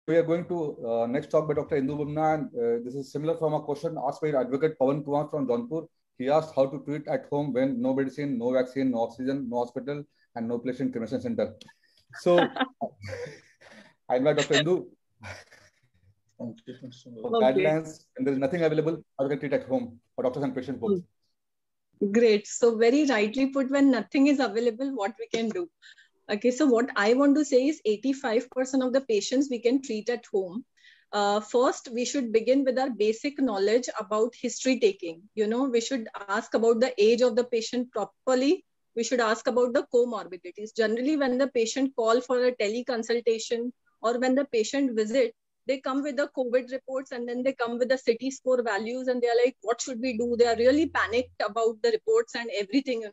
we are going to next talk by Dr. Indu Bumna, and this is similar from a question asked by Advocate Pawan Kumar from Jaunpur. He asked how to treat at home when no medicine, no vaccine, no oxygen, no hospital, and no patient cremation center. So, I invite Dr. Indu. Guidelines, and there is nothing available, how to treat at home for doctors and patients both. Great. So very rightly put, when nothing is available, what we can do. Okay, so what I want to say is 85% of the patients we can treat at home. First, we should begin with our basic knowledge about history taking. We should ask about the age of the patient properly. We should ask about the comorbidities. Generally, when the patient call for a teleconsultation or when the patient visit, they come with the COVID reports and then they come with the CT score values and they're like, what should we do? They are really panicked about the reports and everything,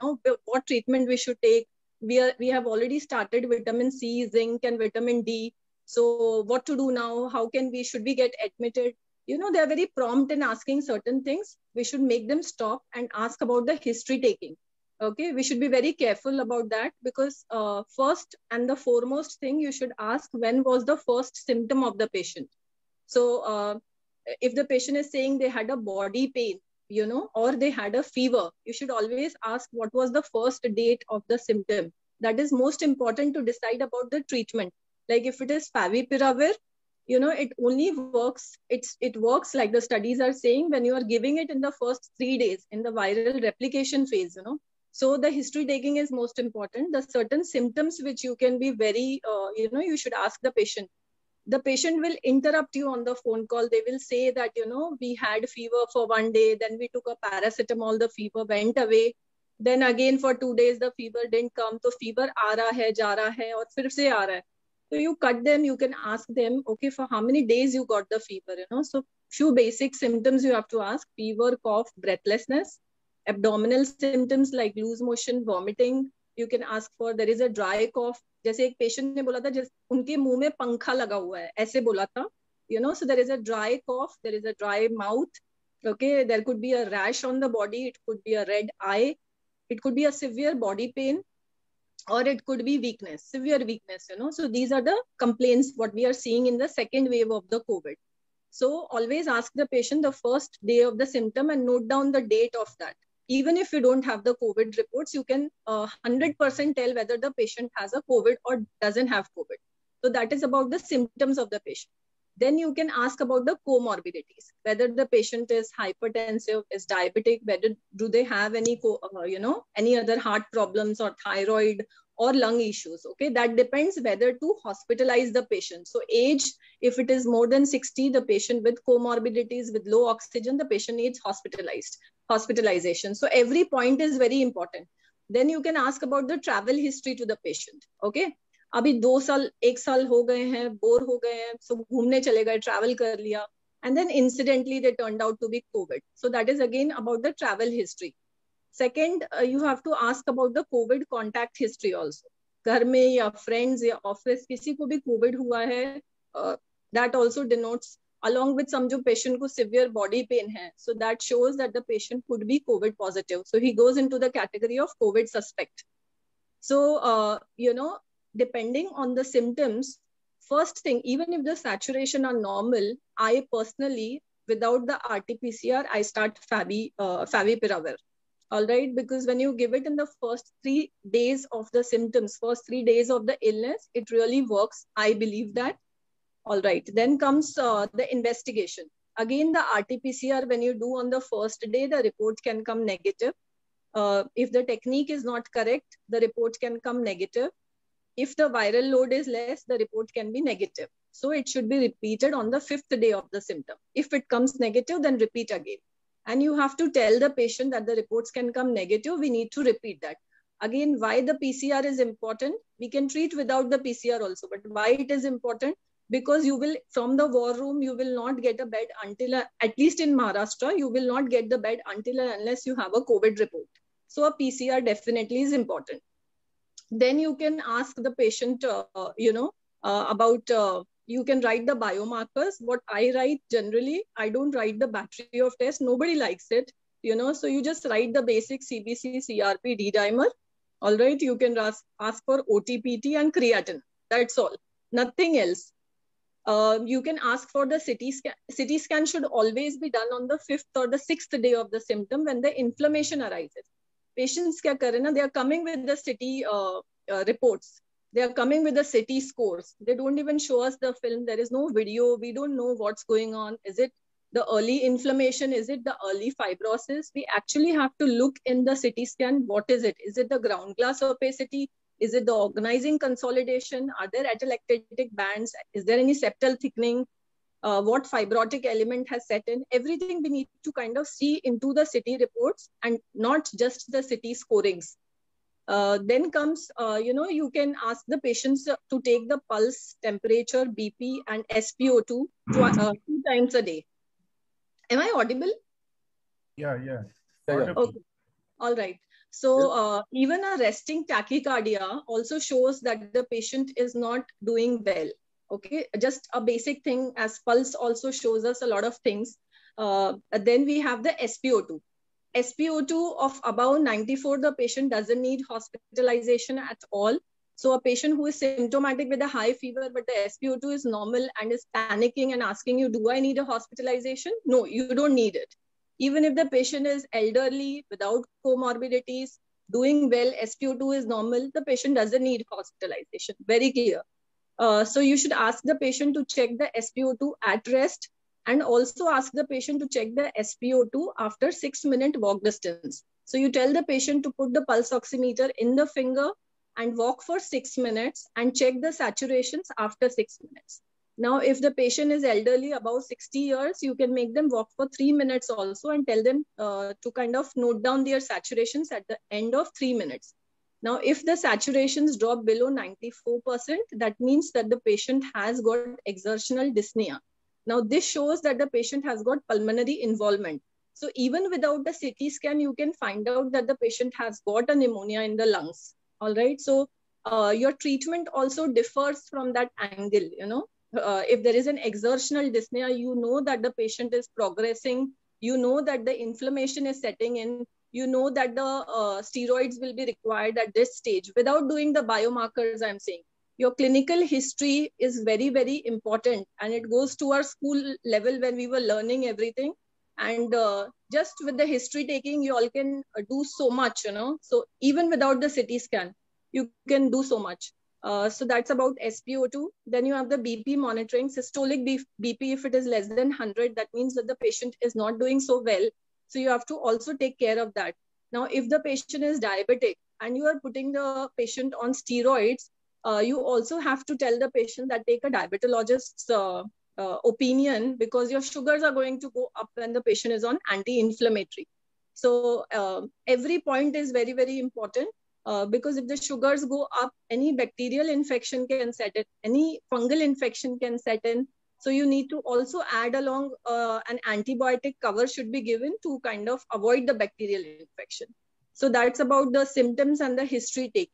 what treatment we should take. We have already started vitamin C, zinc, and vitamin D. So what to do now? Should we get admitted? They are very prompt in asking certain things. We should make them stop and ask about the history taking. Okay, we should be very careful about that because first and the foremost thing, you should ask when was the first symptom of the patient. So if the patient is saying they had a body pain, or they had a fever, you should always ask what was the first date of the symptom. That is most important to decide about the treatment. Like if it is favipiravir, it only works, it works like the studies are saying when you are giving it in the first 3 days in the viral replication phase, So the history taking is most important. The certain symptoms which you can be very, you should ask the patient. The patient will interrupt you on the phone call. They will say that, we had fever for 1 day, then we took a paracetamol, the fever went away. Then again for 2 days, the fever didn't come. So fever aa raha hai, ja raha hai, aur fir se aa raha hai. So you cut them, you can ask them, okay, for how many days you got the fever, So few basic symptoms you have to ask: fever, cough, breathlessness, abdominal symptoms like loose motion, vomiting. You can ask for, there is a dry cough. जैसे एक patient ने बोला था उनके मुंह में पंखा लगा हुआ है, ऐसे बोला था, so there is a dry cough, there is a dry mouth. Okay, there could be a rash on the body, it could be a red eye, it could be a severe body pain, or it could be weakness, severe weakness, So these are the complaints what we are seeing in the second wave of the COVID. So always ask the patient the first day of the symptom and note down the date of that. Even if you don't have the COVID reports, you can 100% tell whether the patient has a COVID or doesn't have COVID. So that is about the symptoms of the patient. Then you can ask about the comorbidities, whether the patient is hypertensive, is diabetic, whether do they have any, any other heart problems or thyroid or lung issues. Okay, that depends whether to hospitalize the patient. So age, if it is more than 60, the patient with comorbidities, with low oxygen, the patient needs hospitalization. So every point is very important. Then you can ask about the travel history to the patient. Okay, अभी 2 साल 1 साल हो गए हैं, bore हो गए हैं, so घूमने चले गए, travel कर लिया, and then incidentally they turned out to be COVID. So that is again about the travel history. Second, you have to ask about the COVID contact history also. घर में या friends या office किसी को भी COVID हुआ है, that also denotes, along with some जो patient को severe body pain है, so that shows that the patient could be COVID positive. So he goes into the category of COVID suspect. So, depending on the symptoms, first thing, even if the saturation are normal, I personally, without the RT-PCR, I start favipiravir. All right, because when you give it in the first 3 days of the symptoms, first 3 days of the illness, it really works. I believe that. All right, then comes the investigation. Again, the RT-PCR, when you do on the first day, the report can come negative. If the technique is not correct, the report can come negative. If the viral load is less, the report can be negative. So it should be repeated on the 5th day of the symptom. If it comes negative, then repeat again. And you have to tell the patient that the reports can come negative. We need to repeat that. Again, why the PCR is important? We can treat without the PCR also, but why it is important? Because you will, from the war room, you will not get a bed until, at least in Maharashtra, you will not get the bed until and unless you have a COVID report. So a PCR definitely is important. Then you can ask the patient, about, you can write the biomarkers. What I write generally, I don't write the battery of tests. Nobody likes it, so you just write the basic CBC, CRP, D-dimer. All right, you can ask for OTPT and creatinine. That's all, nothing else. You can ask for the CT scan. CT scan should always be done on the 5th or the 6th day of the symptom when the inflammation arises. Patients kya kar rahe na, they are coming with the CT reports. They are coming with the CT scores. They don't even show us the film. There is no video. We don't know what's going on. Is it the early inflammation? Is it the early fibrosis? We actually have to look in the CT scan. What is it? Is it the ground glass opacity? Is it the organizing consolidation? Are there atelectatic bands? Is there any septal thickening? What fibrotic element has set in? Everything we need to kind of see into the CT reports and not just the CT scorings. Then comes, you can ask the patients to take the pulse, temperature, BP, and SpO2 two times a day. Am I audible? Yeah. Okay. All right. So even a resting tachycardia also shows that the patient is not doing well. Okay, just a basic thing as pulse also shows us a lot of things. Then we have the SpO2. SpO2 of above 94, the patient doesn't need hospitalization at all. So a patient who is symptomatic with a high fever, but the SpO2 is normal and is panicking and asking you, do I need a hospitalization? No, you don't need it. Even if the patient is elderly, without comorbidities, doing well, SpO2 is normal, the patient doesn't need hospitalization. Very clear. So you should ask the patient to check the SpO2 at rest and also ask the patient to check the SpO2 after 6-minute walk distance. So you tell the patient to put the pulse oximeter in the finger and walk for 6 minutes and check the saturations after 6 minutes. Now, if the patient is elderly, above 60 years, you can make them walk for 3 minutes also and tell them to kind of note down their saturations at the end of 3 minutes. Now, if the saturations drop below 94%, that means that the patient has got exertional dyspnea. Now, this shows that the patient has got pulmonary involvement. So even without the CT scan, you can find out that the patient has got a pneumonia in the lungs. All right. So your treatment also differs from that angle. If there is an exertional dyspnea, you know that the patient is progressing. You know that the inflammation is setting in. You know that the steroids will be required at this stage without doing the biomarkers, I'm saying. Your clinical history is very, very important, and it goes to our school level when we were learning everything. And just with the history taking, you all can do so much, So even without the CT scan, you can do so much. So that's about SpO2. Then you have the BP monitoring, systolic BP. If it is less than 100, that means that the patient is not doing so well. So you have to also take care of that. Now, if the patient is diabetic and you are putting the patient on steroids, you also have to tell the patient that take a diabetologist's opinion, because your sugars are going to go up when the patient is on anti-inflammatory. So every point is very, very important because if the sugars go up, any bacterial infection can set in, any fungal infection can set in. So you need to also add along an antibiotic cover should be given to kind of avoid the bacterial infection. So that's about the symptoms and the history taking.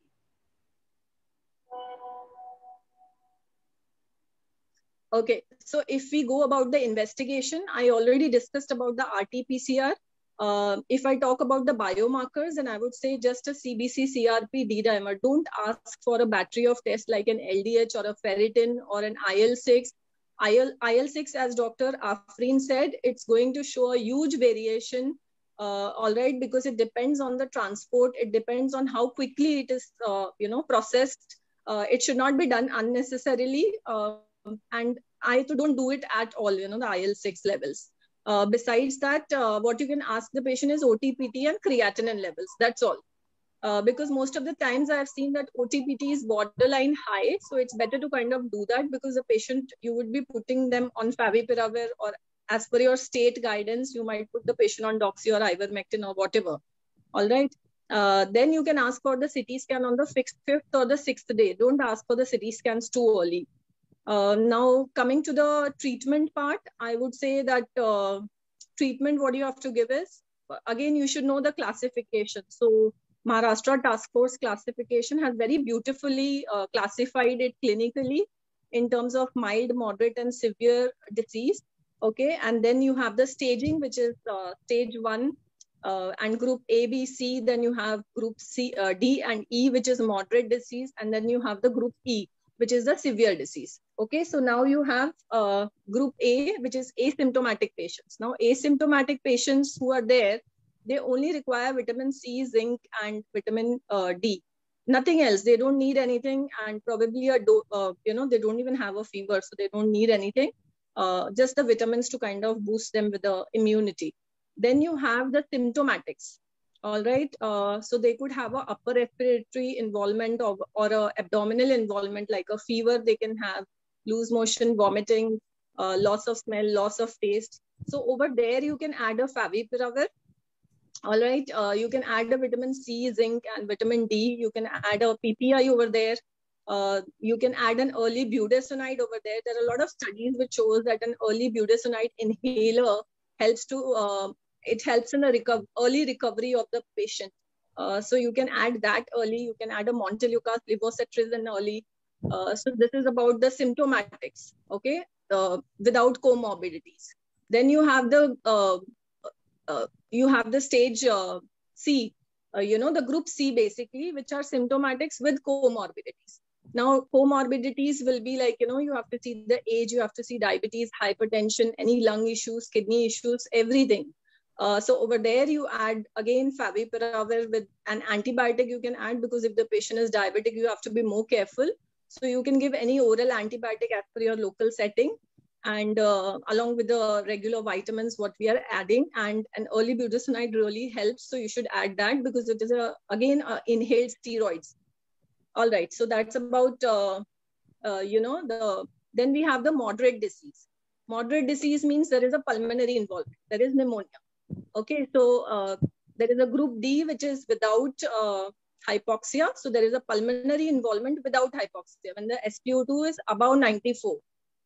Okay, so if we go about the investigation, I already discussed about the RT-PCR. If I talk about the biomarkers, then I would say just a CBC, CRP, D-dimer. Don't ask for a battery of tests like an LDH or a ferritin or an IL-6. IL-6, as Dr. Afreen said, it's going to show a huge variation, all right, because it depends on the transport. It depends on how quickly it is, processed. It should not be done unnecessarily. And I don't do it at all, the IL-6 levels. Besides that, what you can ask the patient is OTPT and creatinine levels. That's all. Because most of the times I have seen that OTPT is borderline high. So it's better to kind of do that because the patient, you would be putting them on favipiravir, or as per your state guidance, you might put the patient on doxy or ivermectin or whatever. All right. Then you can ask for the CT scan on the 5th or the 6th day. Don't ask for the CT scans too early. Now coming to the treatment part, I would say that treatment, what you have to give is, again, you should know the classification. So Maharashtra Task Force classification has very beautifully classified it clinically in terms of mild, moderate, and severe disease. Okay, and then you have the staging, which is stage 1 and group A, B, C. Then you have group C, D, and E, which is moderate disease, and then you have the group E, which is the severe disease. Okay, so now you have group A, which is asymptomatic patients. Now, asymptomatic patients who are there, they only require vitamin C, zinc, and vitamin D. Nothing else. They don't need anything, and probably they don't even have a fever, so they don't need anything. Just the vitamins to kind of boost them with the immunity. Then you have the symptomatics. All right. So they could have a upper respiratory involvement or a abdominal involvement, like a fever. They can have loose motion, vomiting, loss of smell, loss of taste. So over there, you can add a favipiravir. All right. You can add a vitamin C, zinc, and vitamin D. You can add a PPI over there. You can add an early budesonide over there. There are a lot of studies which shows that an early budesonide inhaler helps to it helps in the early recovery of the patient. So you can add that early. You can add a Montelukast, levocetirizine early. So this is about the symptomatics, okay, without comorbidities. Then you have the stage C, the group C basically, which are symptomatics with comorbidities. Now, comorbidities will be like, you have to see the age, you have to see diabetes, hypertension, any lung issues, kidney issues, everything. So over there, you add again favipiravir with an antibiotic you can add, because if the patient is diabetic, you have to be more careful. So you can give any oral antibiotic as per your local setting, and along with the regular vitamins, what we are adding, and an early budesonide really helps. So you should add that, because it is inhaled steroids. All right. So that's about, then we have the moderate disease. Moderate disease means there is a pulmonary involvement. There is pneumonia. Okay. So there is a group D, which is without hypoxia. So there is a pulmonary involvement without hypoxia when the SpO2 is above 94.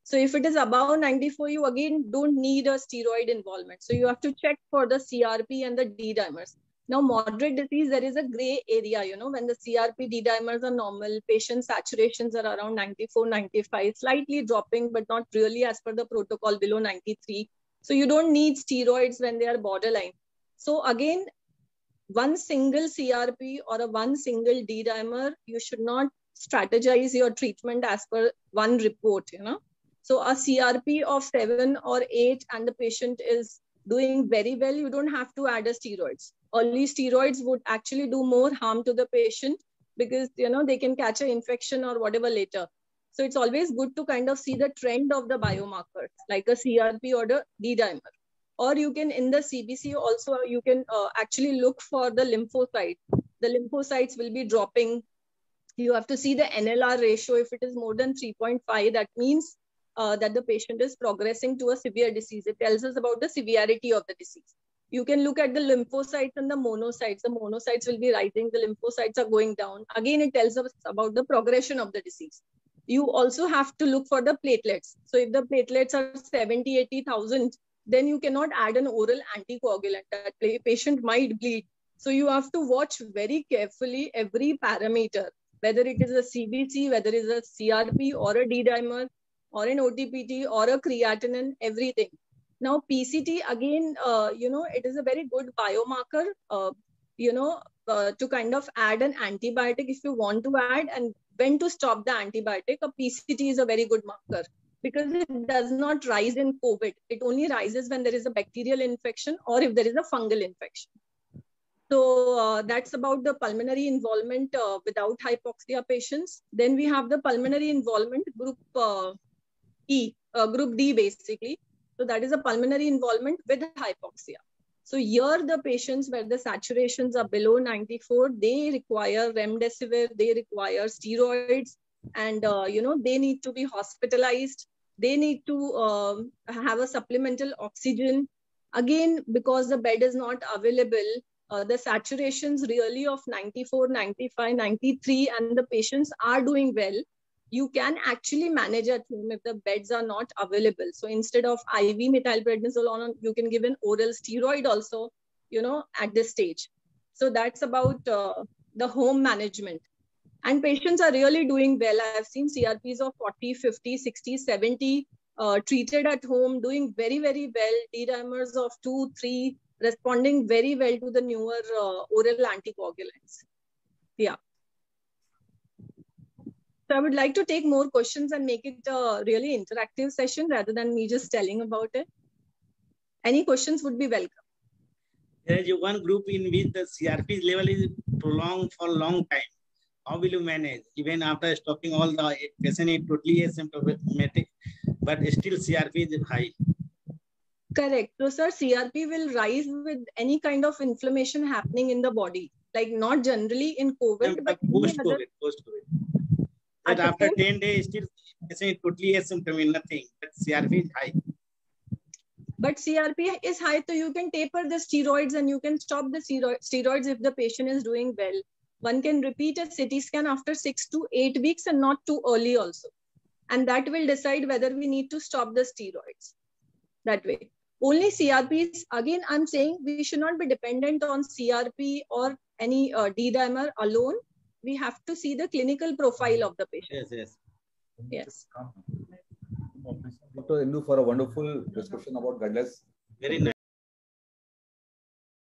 So if it is above 94, you again don't need a steroid involvement. So you have to check for the CRP and the D dimers. Now, moderate disease, there is a gray area, when the CRP, D dimers are normal, patient saturations are around 94, 95, slightly dropping, but not really as per the protocol below 93. So you don't need steroids when they are borderline. So again, one single CRP or one single D dimer, you should not strategize your treatment as per one report, So a CRP of 7 or 8 and the patient is doing very well, you don't have to add a steroids. Early steroids would actually do more harm to the patient, because, they can catch an infection or whatever later. So it's always good to kind of see the trend of the biomarkers, like a CRP or the D dimer. Or you can, in the CBC also, you can actually look for the lymphocytes. The lymphocytes will be dropping. You have to see the NLR ratio. If it is more than 3.5, that means that the patient is progressing to a severe disease. It tells us about the severity of the disease. You can look at the lymphocytes and the monocytes. The monocytes will be rising. The lymphocytes are going down. Again, it tells us about the progression of the disease. You also have to look for the platelets. So if the platelets are 70, 80,000, then you cannot add an oral anticoagulant. That patient might bleed. So you have to watch very carefully every parameter, whether it is a CBC, whether it is a CRP or a D dimer, or an OTPT or a creatinine, everything. Now, PCT, again, it is a very good biomarker, to kind of add an antibiotic if you want to add, and when to stop the antibiotic. A PCT is a very good marker, because it does not rise in COVID. It only rises when there is a bacterial infection or if there is a fungal infection. So that's about the pulmonary involvement without hypoxia patients. Then we have the pulmonary involvement group group D basically. So that is a pulmonary involvement with hypoxia. So here the patients where the saturations are below 94, they require remdesivir, they require steroids, and they need to be hospitalized. They need to have a supplemental oxygen. Again, because the bed is not available, the saturations really of 94, 95, 93, and the patients are doing well. You can actually manage at home if the beds are not available. So instead of IV methylprednisolone, you can give an oral steroid also, at this stage. So that's about the home management. And patients are really doing well. I've seen CRPs of 40, 50, 60, 70 treated at home, doing very, very well. D-dimers of 2, 3, responding very well to the newer oral anticoagulants. Yeah. So I would like to take more questions and make it a really interactive session rather than me just telling about it. Any questions would be welcome. There is one group in which the CRP level is prolonged for a long time. How will you manage? Even after stopping all the patient is totally asymptomatic, but still CRP is high. Correct. So, sir, CRP will rise with any kind of inflammation happening in the body. Like not generally in COVID, but post-COVID. But after 10 days, still patient is totally asymptomatic, nothing. But CRP is high. But CRP is high, so you can taper the steroids and you can stop the steroids if the patient is doing well. One can repeat a CT scan after 6 to 8 weeks and not too early also. And that will decide whether we need to stop the steroids. That way. Only CRPs, again, I'm saying we should not be dependent on CRP or any D-dimer alone. We have to see the clinical profile of the patient. Yes. Dr. Indu, for a wonderful discussion about guidelines. Very nice.